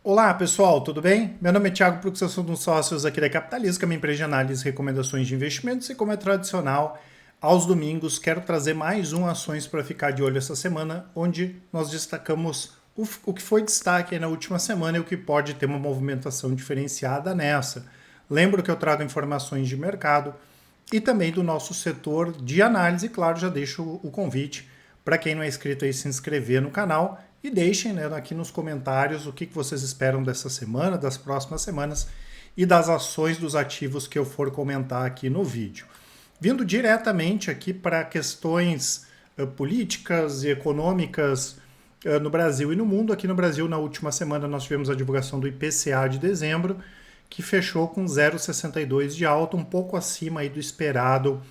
Olá pessoal, tudo bem? Meu nome é Thiago Prux, eu sou um dos sócios aqui da Capitalismo, que é uma empresa de análise e recomendações de investimentos, e como é tradicional, aos domingos quero trazer mais um Ações para ficar de olho essa semana, onde nós destacamos o que foi destaque na última semana e o que pode ter uma movimentação diferenciada nessa. Lembro que eu trago informações de mercado e também do nosso setor de análise. Claro, já deixo o convite para quem não é inscrito aí se inscrever no canal e deixem, né, aqui nos comentários o que vocês esperam dessa semana, das próximas semanas e das ações dos ativos que eu for comentar aqui no vídeo. Vindo diretamente aqui para questões políticas e econômicas no Brasil e no mundo. Aqui no Brasil, na última semana, nós tivemos a divulgação do IPCA de dezembro, que fechou com 0,62 de alta, um pouco acima aí do esperado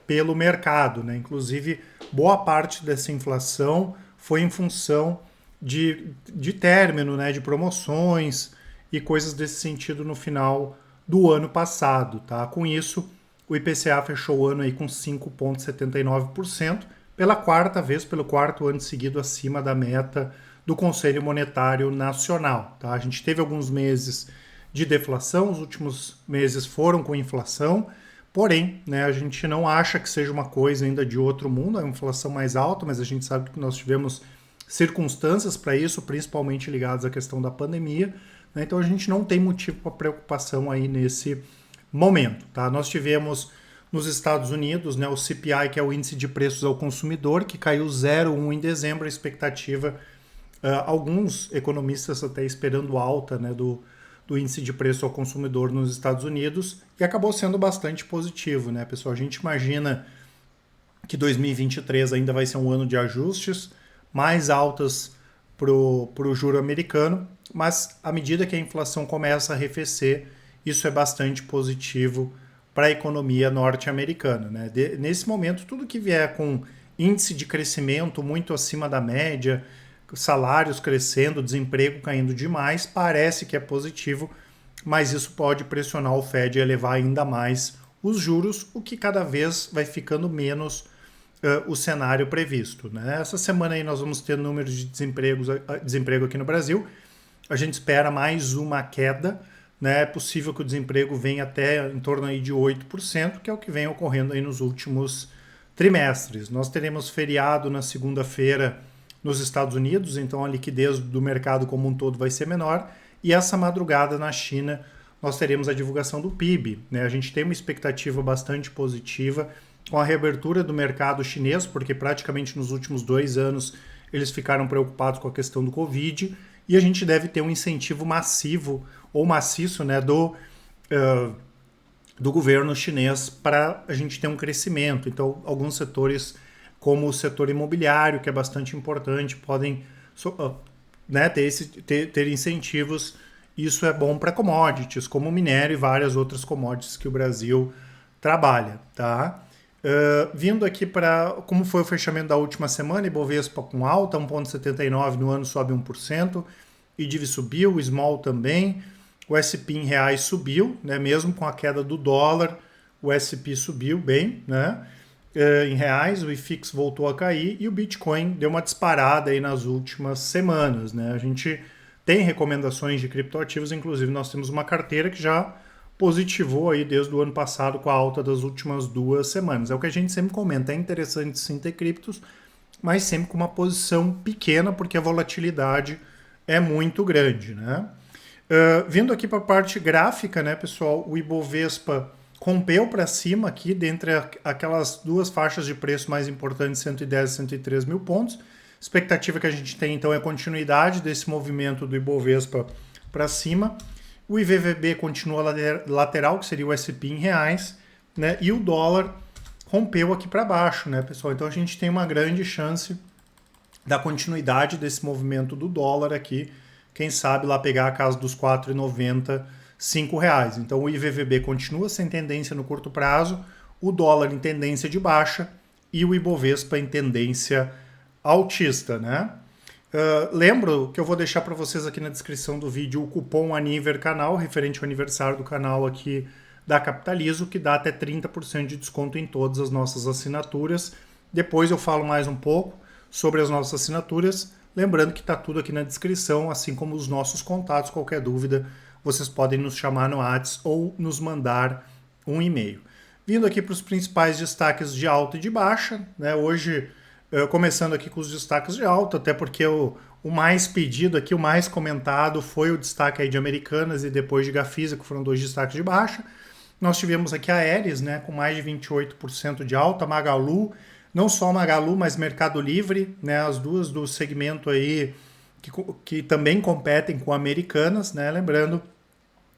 pelo mercado, né? Inclusive, boa parte dessa inflação foi em função de término, né, de promoções e coisas desse sentido no final do ano passado. Tá? Com isso, o IPCA fechou o ano aí com 5,79%, pela quarta vez, pelo quarto ano seguido acima da meta do Conselho Monetário Nacional. Tá? A gente teve alguns meses de deflação, os últimos meses foram com inflação, porém, né, a gente não acha que seja uma coisa ainda de outro mundo, é uma inflação mais alta, mas a gente sabe que nós tivemos circunstâncias para isso, principalmente ligadas à questão da pandemia, né? Então a gente não tem motivo para preocupação aí nesse momento. Tá? Nós tivemos nos Estados Unidos, né, o CPI, que é o índice de preços ao consumidor, que caiu 0,1 em dezembro, a expectativa, alguns economistas até esperando alta, né, do índice de preço ao consumidor nos Estados Unidos, e acabou sendo bastante positivo, né, pessoal? A gente imagina que 2023 ainda vai ser um ano de ajustes mais altas para o juro americano, mas à medida que a inflação começa a arrefecer, isso é bastante positivo para a economia norte-americana. Né? Nesse momento, tudo que vier com índice de crescimento muito acima da média, salários crescendo, desemprego caindo demais, parece que é positivo, mas isso pode pressionar o Fed a elevar ainda mais os juros, o que cada vez vai ficando menos o cenário previsto. Né? Essa semana aí nós vamos ter números de desemprego aqui no Brasil. A gente espera mais uma queda. Né? É possível que o desemprego venha até em torno aí de 8%, que é o que vem ocorrendo aí nos últimos trimestres. Nós teremos feriado na segunda-feira nos Estados Unidos, então a liquidez do mercado como um todo vai ser menor. E essa madrugada na China nós teremos a divulgação do PIB. Né? A gente tem uma expectativa bastante positiva com a reabertura do mercado chinês, porque praticamente nos últimos 2 anos eles ficaram preocupados com a questão do Covid, e a gente deve ter um incentivo massivo ou maciço, né, do governo chinês para a gente ter um crescimento. Então, alguns setores, como o setor imobiliário, que é bastante importante, podem né, ter incentivos. Isso é bom para commodities, como o minério e várias outras commodities que o Brasil trabalha. Tá? Vindo aqui para como foi o fechamento da última semana, Ibovespa com alta, 1,79 no ano sobe 1%, IDIV subiu, o Small também, o S&P em reais subiu, né, mesmo com a queda do dólar, o S&P subiu bem, né, em reais, o IFIX voltou a cair e o Bitcoin deu uma disparada aí nas últimas semanas. Né? A gente tem recomendações de criptoativos, inclusive nós temos uma carteira que já positivou aí desde o ano passado com a alta das últimas 2 semanas. É o que a gente sempre comenta, é interessante sim ter criptos, mas sempre com uma posição pequena, porque a volatilidade é muito grande. Né? Vindo aqui para a parte gráfica, né, pessoal, o Ibovespa rompeu para cima aqui, dentre aquelas 2 faixas de preço mais importantes, 110 e 103 mil pontos. Expectativa que a gente tem, então, é a continuidade desse movimento do Ibovespa para cima. O IVVB continua lateral, que seria o S&P em reais, né? E o dólar rompeu aqui para baixo, né, pessoal? Então a gente tem uma grande chance da continuidade desse movimento do dólar aqui, quem sabe lá pegar a casa dos R$ 4,90, R$ 5. Então o IVVB continua sem tendência no curto prazo, o dólar em tendência de baixa e o Ibovespa em tendência altista, né? Lembro que eu vou deixar para vocês aqui na descrição do vídeo o cupom ANIVERCANAL, referente ao aniversário do canal aqui da Capitalizo, que dá até 30% de desconto em todas as nossas assinaturas. Depois eu falo mais um pouco sobre as nossas assinaturas, Lembrando que está tudo aqui na descrição, assim como os nossos contatos. Qualquer dúvida, vocês podem nos chamar no WhatsApp ou nos mandar um e-mail. Vindo aqui para os principais destaques de alta e de baixa, né? Hoje, começando aqui com os destaques de alta, até porque o mais pedido aqui, o mais comentado, foi o destaque aí de Americanas e depois de Gafisa, que foram 2 destaques de baixa. Nós tivemos aqui a Aeres, né, com mais de 28% de alta, Magalu, não só Magalu, mas Mercado Livre, né, as duas do segmento aí que também competem com Americanas, né, lembrando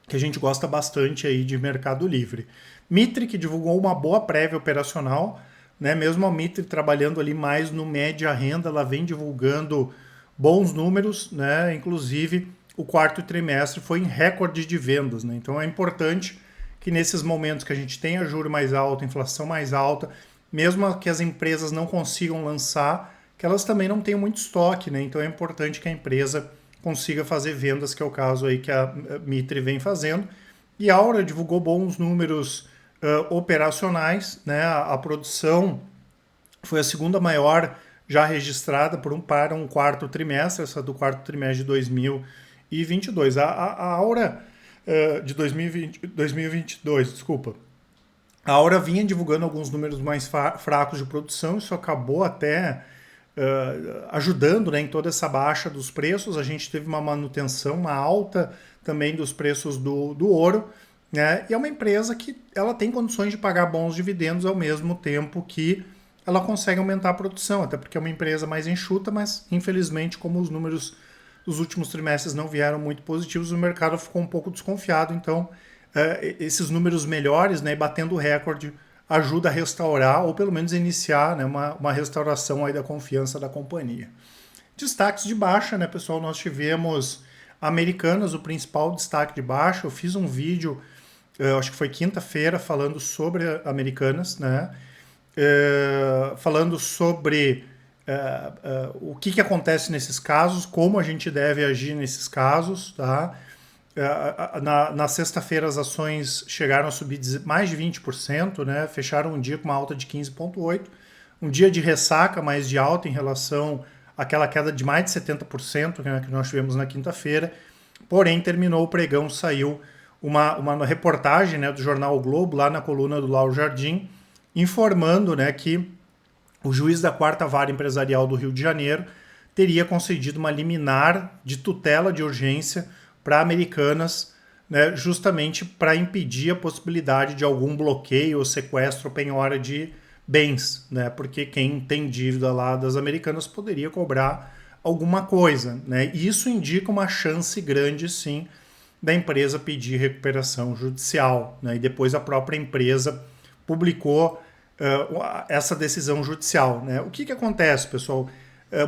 que a gente gosta bastante aí de Mercado Livre. Mitre, que divulgou uma boa prévia operacional, né? Mesmo a Mitre trabalhando ali mais no média renda, ela vem divulgando bons números, né? Inclusive o quarto trimestre foi em recorde de vendas, né? Então é importante que nesses momentos que a gente tenha juro mais alto, inflação mais alta, mesmo que as empresas não consigam lançar, que elas também não tenham muito estoque, né? Então é importante que a empresa consiga fazer vendas, que é o caso aí que a Mitre vem fazendo. E a Aura divulgou bons números operacionais, né? A produção foi a segunda maior já registrada para um quarto trimestre, essa do quarto trimestre de 2022. A Aura de 2022, desculpa. A Aura vinha divulgando alguns números mais fracos de produção, isso acabou até ajudando, né, em toda essa baixa dos preços. A gente teve uma manutenção, uma alta também dos preços do ouro, né? E é uma empresa que ela tem condições de pagar bons dividendos ao mesmo tempo que ela consegue aumentar a produção, até porque é uma empresa mais enxuta, mas infelizmente, como os números dos últimos trimestres não vieram muito positivos, o mercado ficou um pouco desconfiado. Então, esses números melhores, né, batendo o recorde, ajuda a restaurar, ou pelo menos iniciar, né, uma restauração aí da confiança da companhia. Destaques de baixa, né, pessoal? Nós tivemos Americanas, o principal destaque de baixa. Eu fiz um vídeo, acho que foi quinta-feira, falando sobre Americanas, né? Falando sobre o que acontece nesses casos, como a gente deve agir nesses casos, tá? Na sexta-feira as ações chegaram a subir mais de 20%, né? Fecharam um dia com uma alta de 15,8%, um dia de ressaca mais de alta em relação àquela queda de mais de 70%, né, que nós tivemos na quinta-feira, porém terminou o pregão, saiu uma reportagem, né, do jornal o Globo, lá na coluna do Lauro Jardim, informando, né, que o juiz da 4ª Vara Empresarial do Rio de Janeiro teria concedido uma liminar de tutela de urgência para Americanas, né, justamente para impedir a possibilidade de algum bloqueio ou sequestro ou penhora de bens, né, porque quem tem dívida lá das Americanas poderia cobrar alguma coisa, né, e isso indica uma chance grande, sim, da empresa pedir recuperação judicial, né, e depois a própria empresa publicou essa decisão judicial, né. O que acontece, pessoal?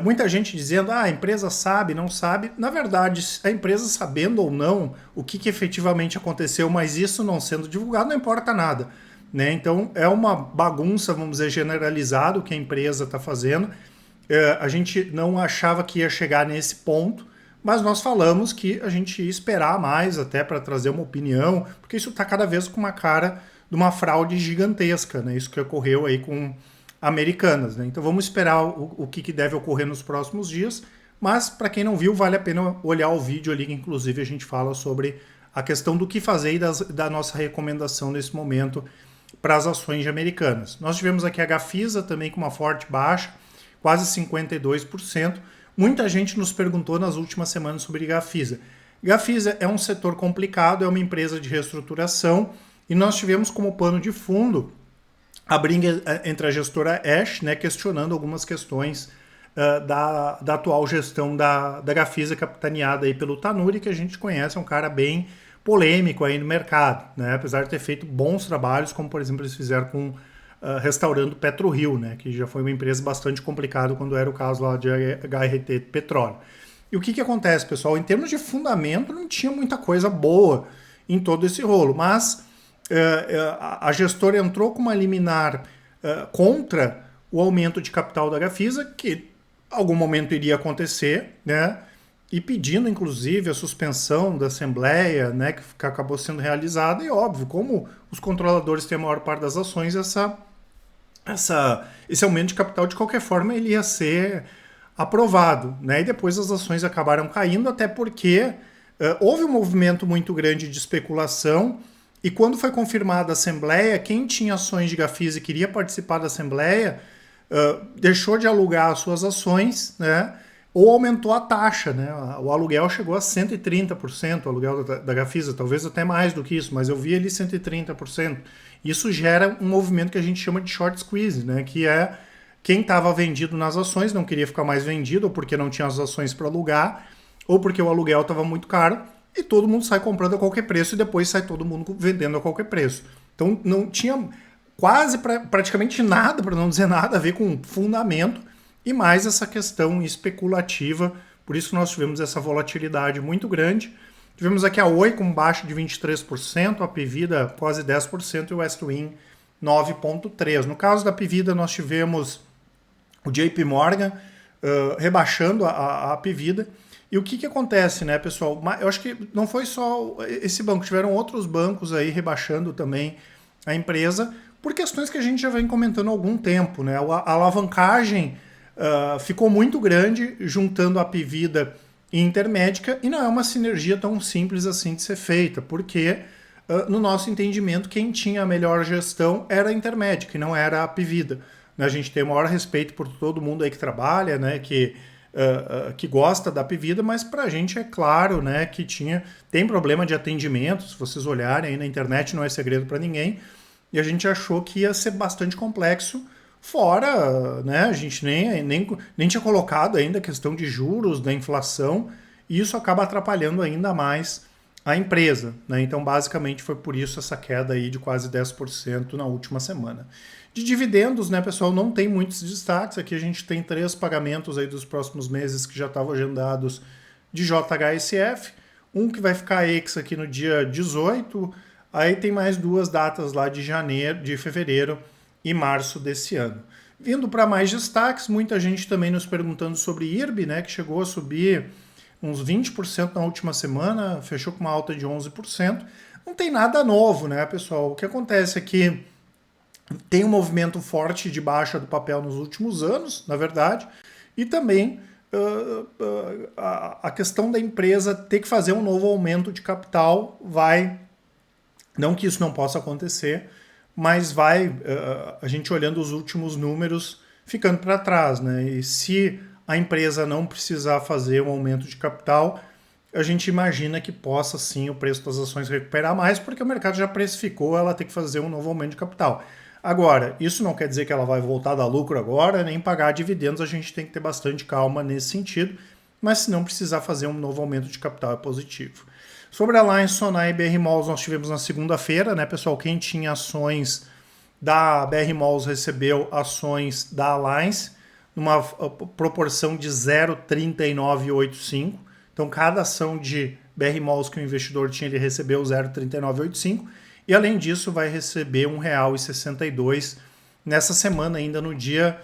Muita gente dizendo, a empresa sabe, não sabe. Na verdade, a empresa sabendo ou não o que efetivamente aconteceu, mas isso não sendo divulgado, não importa nada, né? Então, é uma bagunça, vamos dizer, generalizada o que a empresa está fazendo. A gente não achava que ia chegar nesse ponto, mas nós falamos que a gente ia esperar mais até para trazer uma opinião, porque isso está cada vez com uma cara de uma fraude gigantesca, né? Isso que ocorreu aí com Americanas, né? Então vamos esperar o que deve ocorrer nos próximos dias, mas para quem não viu, vale a pena olhar o vídeo ali, que inclusive a gente fala sobre a questão do que fazer e da nossa recomendação nesse momento para as ações de Americanas. Nós tivemos aqui a Gafisa também com uma forte baixa, quase 52%. Muita gente nos perguntou nas últimas semanas sobre Gafisa. Gafisa é um setor complicado, é uma empresa de reestruturação, e nós tivemos como pano de fundo a briga entre a gestora Ash, né, questionando algumas questões da atual gestão da Gafisa, capitaneada aí pelo Tanuri, que a gente conhece, é um cara bem polêmico aí no mercado, né, apesar de ter feito bons trabalhos, como por exemplo eles fizeram com restaurando PetroRio, né, que já foi uma empresa bastante complicada quando era o caso lá de HRT Petróleo. E o que acontece, pessoal? Em termos de fundamento, não tinha muita coisa boa em todo esse rolo, mas a gestora entrou com uma liminar contra o aumento de capital da Gafisa, que em algum momento iria acontecer, né? E pedindo, inclusive, a suspensão da Assembleia, né, que acabou sendo realizada. E, óbvio, como os controladores têm a maior parte das ações, esse aumento de capital, de qualquer forma, ele ia ser aprovado, né? E depois as ações acabaram caindo, até porque houve um movimento muito grande de especulação. E quando foi confirmada a Assembleia, quem tinha ações de Gafisa e queria participar da Assembleia deixou de alugar as suas ações, né? Ou aumentou a taxa, né? O aluguel chegou a 130%, o aluguel da Gafisa, talvez até mais do que isso, mas eu vi ali 130%. Isso gera um movimento que a gente chama de short squeeze, né? Que é quem estava vendido nas ações não queria ficar mais vendido, ou porque não tinha as ações para alugar, ou porque o aluguel estava muito caro, e todo mundo sai comprando a qualquer preço e depois sai todo mundo vendendo a qualquer preço. Então não tinha quase praticamente nada, para não dizer nada, a ver com fundamento, e mais essa questão especulativa. Por isso que nós tivemos essa volatilidade muito grande. Tivemos aqui a Oi com baixa de 23%, a Pvida quase 10% e o Westwing 9,3%. No caso da Pvida, nós tivemos o JP Morgan rebaixando a Pvida. E o que acontece, né, pessoal? Eu acho que não foi só esse banco, tiveram outros bancos aí rebaixando também a empresa, por questões que a gente já vem comentando há algum tempo, né? A alavancagem ficou muito grande, juntando a Pvida e Intermédica, e não é uma sinergia tão simples assim de ser feita, porque, no nosso entendimento, quem tinha a melhor gestão era a Intermédica e não era a Pvida. A gente tem o maior respeito por todo mundo aí que trabalha, né, que gosta da Pvida, mas para a gente é claro, né, que tem problema de atendimento. Se vocês olharem aí na internet, não é segredo para ninguém, e a gente achou que ia ser bastante complexo, fora, né, a gente nem tinha colocado ainda a questão de juros, da inflação, e isso acaba atrapalhando ainda mais a empresa, né? Então, basicamente, foi por isso essa queda aí de quase 10% na última semana. De dividendos, né, pessoal, não tem muitos destaques. Aqui a gente tem 3 pagamentos aí dos próximos meses que já estavam agendados de JHSF. Um que vai ficar ex aqui no dia 18. Aí tem mais 2 datas lá de fevereiro e março desse ano. Vindo para mais destaques, muita gente também nos perguntando sobre IRB, né, que chegou a subir uns 20% na última semana, fechou com uma alta de 11%. Não tem nada novo, né, pessoal? O que acontece é que tem um movimento forte de baixa do papel nos últimos anos, na verdade, e também a questão da empresa ter que fazer um novo aumento de capital não que isso não possa acontecer, mas a gente olhando os últimos números, ficando para trás, né? E se a empresa não precisar fazer um aumento de capital, a gente imagina que possa sim o preço das ações recuperar mais, porque o mercado já precificou ela ter que fazer um novo aumento de capital. Agora, isso não quer dizer que ela vai voltar a dar lucro agora, nem pagar dividendos, a gente tem que ter bastante calma nesse sentido, mas se não precisar fazer um novo aumento de capital é positivo. Sobre a Alliance, Sonae e BR Malls, nós tivemos na segunda-feira, né, pessoal? Quem tinha ações da BR Malls recebeu ações da Alliance numa proporção de 0,3985. Então, cada ação de BR Malls que o investidor tinha, ele recebeu 0,3985. E, além disso, vai receber R$ 1,62 nessa semana, ainda no dia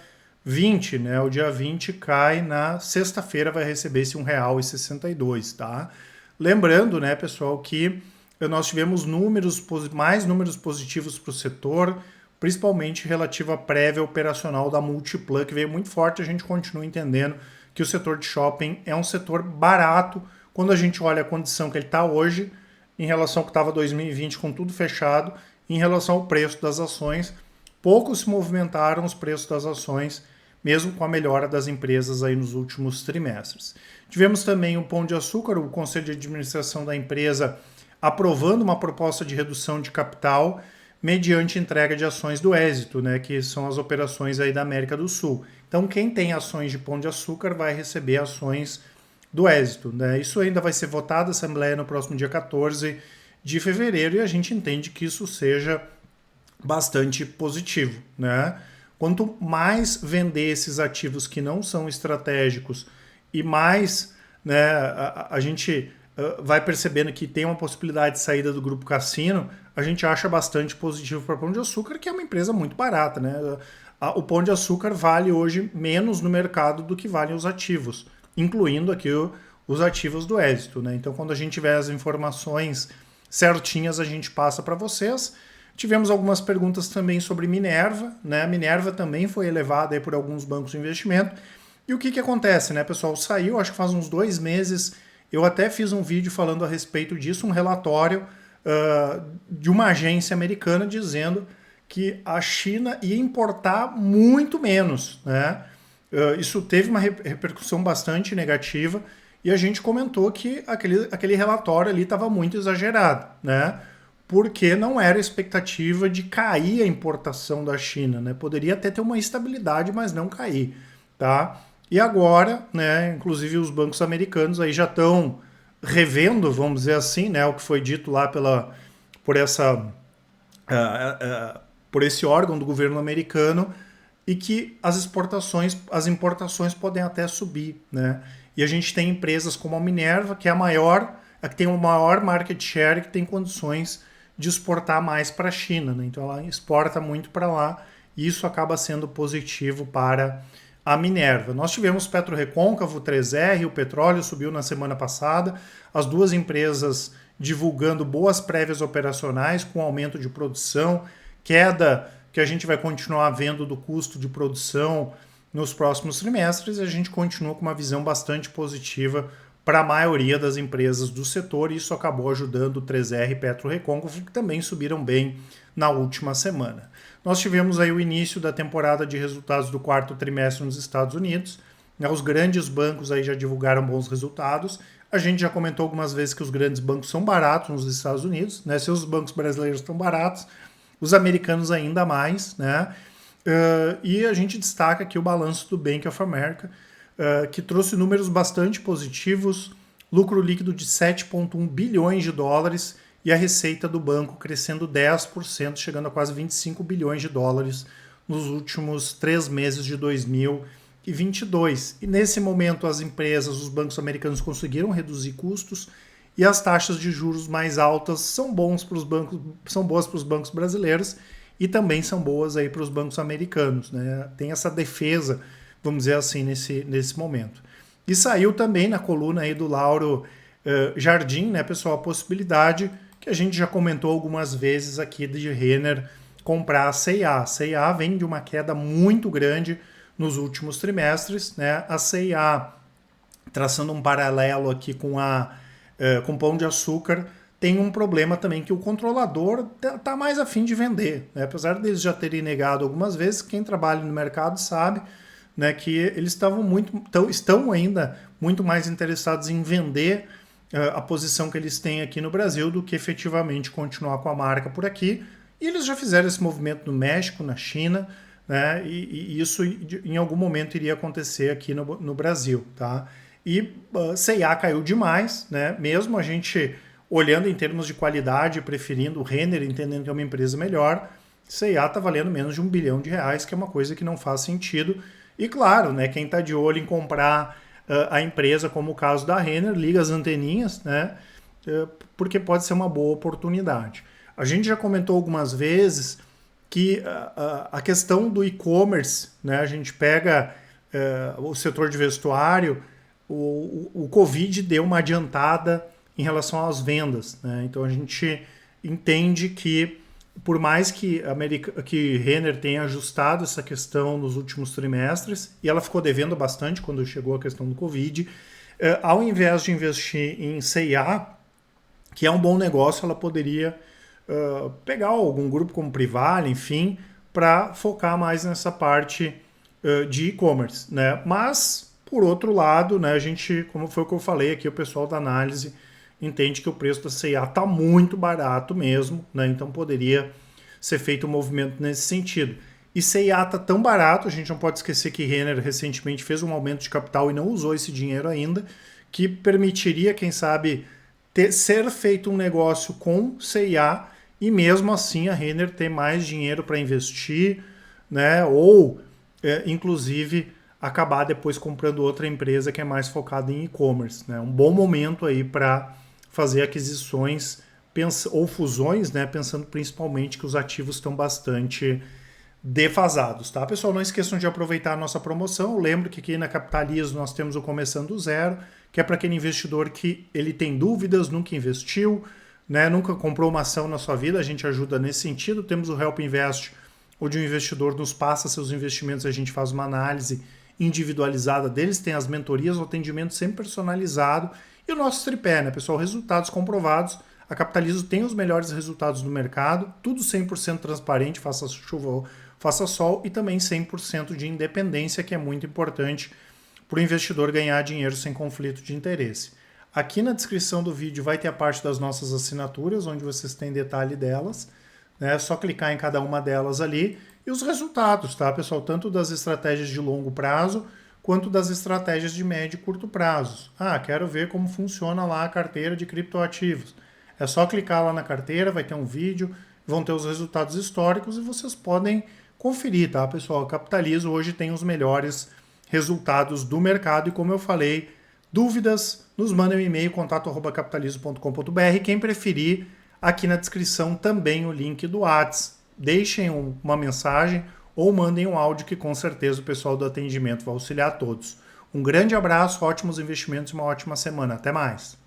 20, né? O dia 20 cai na sexta-feira, vai receber esse R$ 1,62, tá? Lembrando, né, pessoal, que nós tivemos mais números positivos para o setor, principalmente relativo à prévia operacional da Multiplan, que veio muito forte. A gente continua entendendo que o setor de shopping é um setor barato quando a gente olha a condição que ele está hoje, em relação ao que estava 2020 com tudo fechado, em relação ao preço das ações. Pouco se movimentaram os preços das ações, mesmo com a melhora das empresas aí nos últimos trimestres. Tivemos também o Pão de Açúcar, o Conselho de Administração da empresa aprovando uma proposta de redução de capital mediante entrega de ações do Êxito, né, que são as operações aí da América do Sul. Então, quem tem ações de Pão de Açúcar vai receber ações do Êxito, né? Isso ainda vai ser votado na Assembleia no próximo dia 14 de fevereiro e a gente entende que isso seja bastante positivo, né? Quanto mais vender esses ativos que não são estratégicos e mais, né, a gente vai percebendo que tem uma possibilidade de saída do Grupo Cassino, a gente acha bastante positivo para o Pão de Açúcar, que é uma empresa muito barata, né? O Pão de Açúcar vale hoje menos no mercado do que valem os ativos, incluindo aqui os ativos do Êxito, né? Então, quando a gente tiver as informações certinhas, a gente passa para vocês. Tivemos algumas perguntas também sobre Minerva, né? A Minerva também foi elevada aí por alguns bancos de investimento. E o que que acontece, né, pessoal? Saiu, acho que faz uns 2 meses, eu até fiz um vídeo falando a respeito disso, um relatório de uma agência americana dizendo que a China ia importar muito menos, né? Isso teve uma repercussão bastante negativa e a gente comentou que aquele relatório ali estava muito exagerado, né? Porque não era expectativa de cair a importação da China, né? Poderia até ter uma estabilidade, mas não cair, tá? E agora, né, inclusive os bancos americanos aí já estão revendo, vamos dizer assim, né, o que foi dito lá por essa por esse órgão do governo americano e que as importações podem até subir, né? E a gente tem empresas como a Minerva, que é a que tem o maior market share, que tem condições de exportar mais para a China, né? Então ela exporta muito para lá e isso acaba sendo positivo para a Minerva. Nós tivemos PetroRecôncavo, 3R, o petróleo subiu na semana passada, as duas empresas divulgando boas prévias operacionais com aumento de produção, queda que a gente vai continuar vendo do custo de produção nos próximos trimestres, e a gente continua com uma visão bastante positiva para a maioria das empresas do setor, e isso acabou ajudando o 3R e PetroRecôncavo, que também subiram bem na última semana. Nós tivemos aí o início da temporada de resultados do quarto trimestre nos Estados Unidos, né? Os grandes bancos aí já divulgaram bons resultados. A gente já comentou algumas vezes que os grandes bancos são baratos nos Estados Unidos, né? Se os bancos brasileiros estão baratos, os americanos ainda mais, né? E a gente destaca aqui o balanço do Bank of America, que trouxe números bastante positivos, lucro líquido de 7,1 bilhões de dólares e a receita do banco crescendo 10%, chegando a quase 25 bilhões de dólares nos últimos 3 meses de 2022. E nesse momento as empresas, os bancos americanos conseguiram reduzir custos e as taxas de juros mais altas são boas para os bancos brasileiros e também são boas aí para os bancos americanos, né? Tem essa defesa, vamos dizer assim, nesse momento. E saiu também na coluna aí do Lauro Jardim, né, pessoal, a possibilidade que a gente já comentou algumas vezes aqui de Renner comprar a C&A. A C&A vem de uma queda muito grande nos últimos trimestres, né? A C&A, traçando um paralelo aqui com com Pão de Açúcar, tem um problema também que o controlador tá mais afim de vender, né? Apesar deles já terem negado algumas vezes, quem trabalha no mercado sabe, né, que eles estão ainda muito mais interessados em vender a posição que eles têm aqui no Brasil do que efetivamente continuar com a marca por aqui. E eles já fizeram esse movimento no México, na China, né? E isso em algum momento iria acontecer aqui no Brasil, tá? E C&A caiu demais, né? Mesmo a gente olhando em termos de qualidade, preferindo o Renner, entendendo que é uma empresa melhor, C&A está valendo menos de R$1 bilhão, que é uma coisa que não faz sentido. E claro, né, quem está de olho em comprar a empresa, como o caso da Renner, liga as anteninhas, né, porque pode ser uma boa oportunidade. A gente já comentou algumas vezes que a questão do e-commerce, né, a gente pega o setor de vestuário, o Covid deu uma adiantada em relação às vendas, né? Então a gente entende que por mais que Renner tenha ajustado essa questão nos últimos trimestres, e ela ficou devendo bastante quando chegou a questão do Covid, ao invés de investir em C&A, que é um bom negócio, ela poderia pegar algum grupo como Privale, enfim, para focar mais nessa parte de e-commerce, né? Mas, por outro lado, né, a gente, como foi o que eu falei aqui, o pessoal da análise entende que o preço da C&A está muito barato mesmo, né? Então poderia ser feito um movimento nesse sentido. E C&A está tão barato, a gente não pode esquecer que Renner recentemente fez um aumento de capital e não usou esse dinheiro ainda, que permitiria, quem sabe, ser feito um negócio com C&A e mesmo assim a Renner ter mais dinheiro para investir, né? Ou, inclusive, acabar depois comprando outra empresa que é mais focada em e-commerce, né? Um bom momento aí para fazer aquisições ou fusões, né? Pensando principalmente que os ativos estão bastante defasados, tá? Pessoal, não esqueçam de aproveitar a nossa promoção. Eu lembro que aqui na Capitalismo nós temos o Começando do Zero, que é para aquele investidor que ele tem dúvidas, nunca investiu, né? Nunca comprou uma ação na sua vida, a gente ajuda nesse sentido. Temos o Help Invest, onde o investidor nos passa seus investimentos, a gente faz uma análise individualizada deles, tem as mentorias, o atendimento sempre personalizado e o nosso tripé, né, pessoal? Resultados comprovados. A Capitalizo tem os melhores resultados do mercado, tudo 100% transparente, faça chuva ou faça sol, e também 100% de independência, que é muito importante para o investidor ganhar dinheiro sem conflito de interesse. Aqui na descrição do vídeo vai ter a parte das nossas assinaturas, onde vocês têm detalhe delas. É só clicar em cada uma delas ali. E os resultados, tá, pessoal? Tanto das estratégias de longo prazo, quanto das estratégias de médio e curto prazo. Ah, quero ver como funciona lá a carteira de criptoativos. É só clicar lá na carteira, vai ter um vídeo, vão ter os resultados históricos e vocês podem conferir, tá, pessoal? A Capitalizo hoje tem os melhores resultados do mercado e, como eu falei, dúvidas, nos mandem um e-mail, contato@capitalizo.com.br. Quem preferir, aqui na descrição também o link do WhatsApp. Deixem uma mensagem ou mandem um áudio que com certeza o pessoal do atendimento vai auxiliar a todos. Um grande abraço, ótimos investimentos e uma ótima semana. Até mais!